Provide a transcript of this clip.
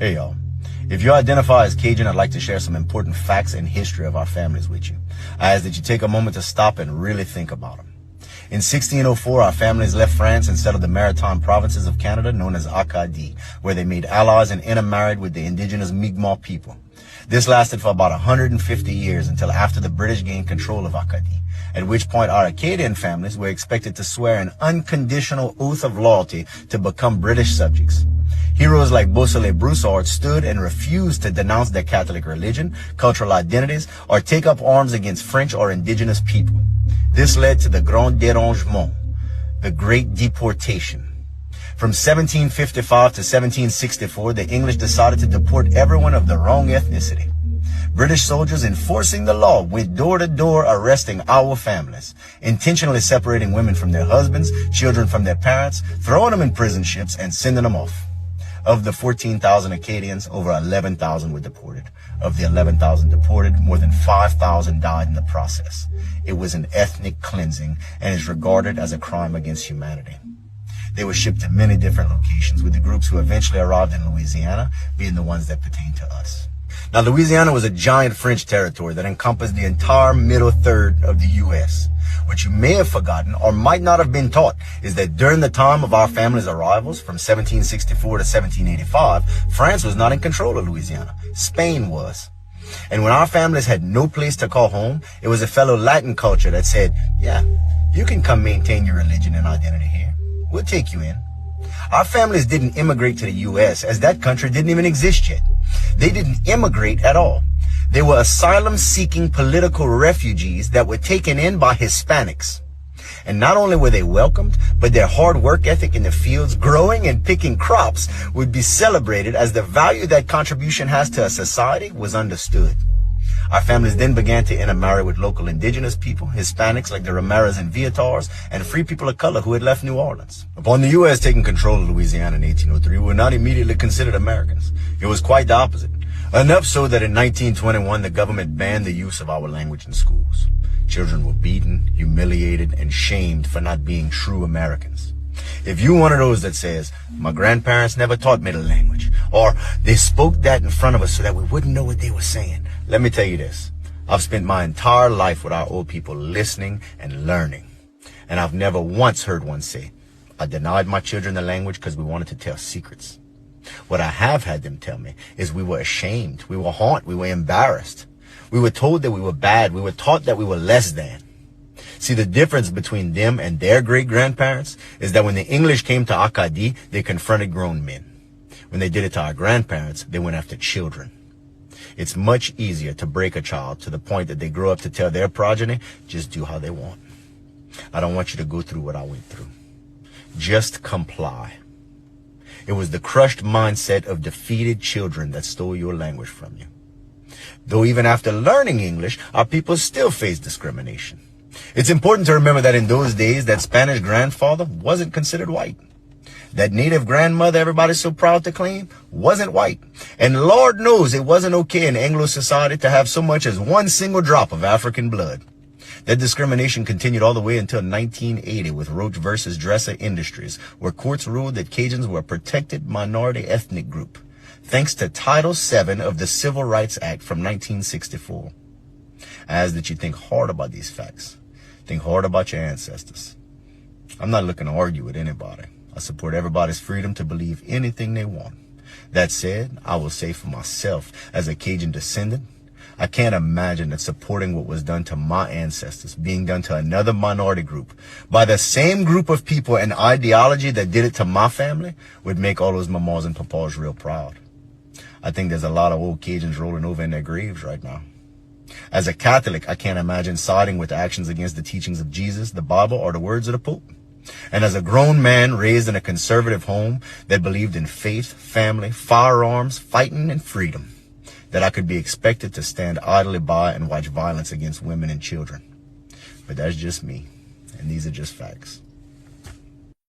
Hey y'all, if you identify as Cajun, I'd like to share some important facts and history of our families with you. I ask that you take a moment to stop and really think about them. In 1604, our families left France and settled the maritime provinces of Canada known as Acadie, where they made allies and intermarried with the indigenous Mi'kmaq people. This lasted for about 150 years until after the British gained control of Acadie, at which point our Acadian families were expected to swear an unconditional oath of loyalty to become British subjects. Heroes like Beausoleil Broussard stood and refused to denounce their Catholic religion, cultural identities, or take up arms against French or indigenous people. This led to the Grand Dérangement, the Great Deportation. From 1755 to 1764, the English decided to deport everyone of the wrong ethnicity. British soldiers enforcing the law went door to door arresting our families, intentionally separating women from their husbands, children from their parents, throwing them in prison ships and sending them off. Of the 14,000 Acadians, over 11,000 were deported. Of the 11,000 deported, more than 5,000 died in the process. It was an ethnic cleansing and is regarded as a crime against humanity. They were shipped to many different locations, with the groups who eventually arrived in Louisiana being the ones that pertain to us. Now, Louisiana was a giant French territory that encompassed the entire middle third of the U.S. What you may have forgotten or might not have been taught is that during the time of our family's arrivals from 1764 to 1785, France was not in control of Louisiana. Spain was. And when our families had no place to call home, it was a fellow Latin culture that said, yeah, you can come maintain your religion and identity here. We'll take you in. Our families didn't immigrate to the U.S. as that country didn't even exist yet. They didn't immigrate at all. They were asylum-seeking political refugees that were taken in by Hispanics. And not only were they welcomed, but their hard work ethic in the fields, growing and picking crops, would be celebrated as the value that contribution has to a society was understood. Our families then began to intermarry with local indigenous people, Hispanics like the Ramirez and Viatars, and free people of color who had left New Orleans. Upon the U.S. taking control of Louisiana in 1803, we were not immediately considered Americans. It was quite the opposite. Enough so that in 1921, the government banned the use of our language in schools. Children were beaten, humiliated, and shamed for not being true Americans. If you're one of those that says, my grandparents never taught me the language, or they spoke that in front of us so that we wouldn't know what they were saying, let me tell you this. I've spent my entire life with our old people listening and learning. And I've never once heard one say, I denied my children the language because we wanted to tell secrets. What I have had them tell me is we were ashamed, we were haunted, we were embarrassed. We were told that we were bad, we were taught that we were less than. See, the difference between them and their great-grandparents is that when the English came to Acadie, they confronted grown men. When they did it to our grandparents, they went after children. It's much easier to break a child to the point that they grow up to tell their progeny, just do how they want. I don't want you to go through what I went through. Just comply. It was the crushed mindset of defeated children that stole your language from you. Though even after learning English, our people still face discrimination. It's important to remember that in those days, that Spanish grandfather wasn't considered white. That native grandmother everybody's so proud to claim wasn't white. And Lord knows it wasn't okay in Anglo society to have so much as one single drop of African blood. That discrimination continued all the way until 1980 with Roach versus Dresser Industries, where courts ruled that Cajuns were a protected minority ethnic group, thanks to Title VII of the Civil Rights Act from 1964. I ask that you think hard about these facts. Think hard about your ancestors. I'm not looking to argue with anybody. I support everybody's freedom to believe anything they want. That said, I will say for myself, as a Cajun descendant, I can't imagine that supporting what was done to my ancestors being done to another minority group by the same group of people and ideology that did it to my family would make all those mamas and papas real proud. I think there's a lot of old Cajuns rolling over in their graves right now. As a Catholic, I can't imagine siding with actions against the teachings of Jesus, the Bible, or the words of the Pope. And as a grown man raised in a conservative home that believed in faith, family, firearms, fighting, and freedom, that I could be expected to stand idly by and watch violence against women and children. But that's just me, and these are just facts.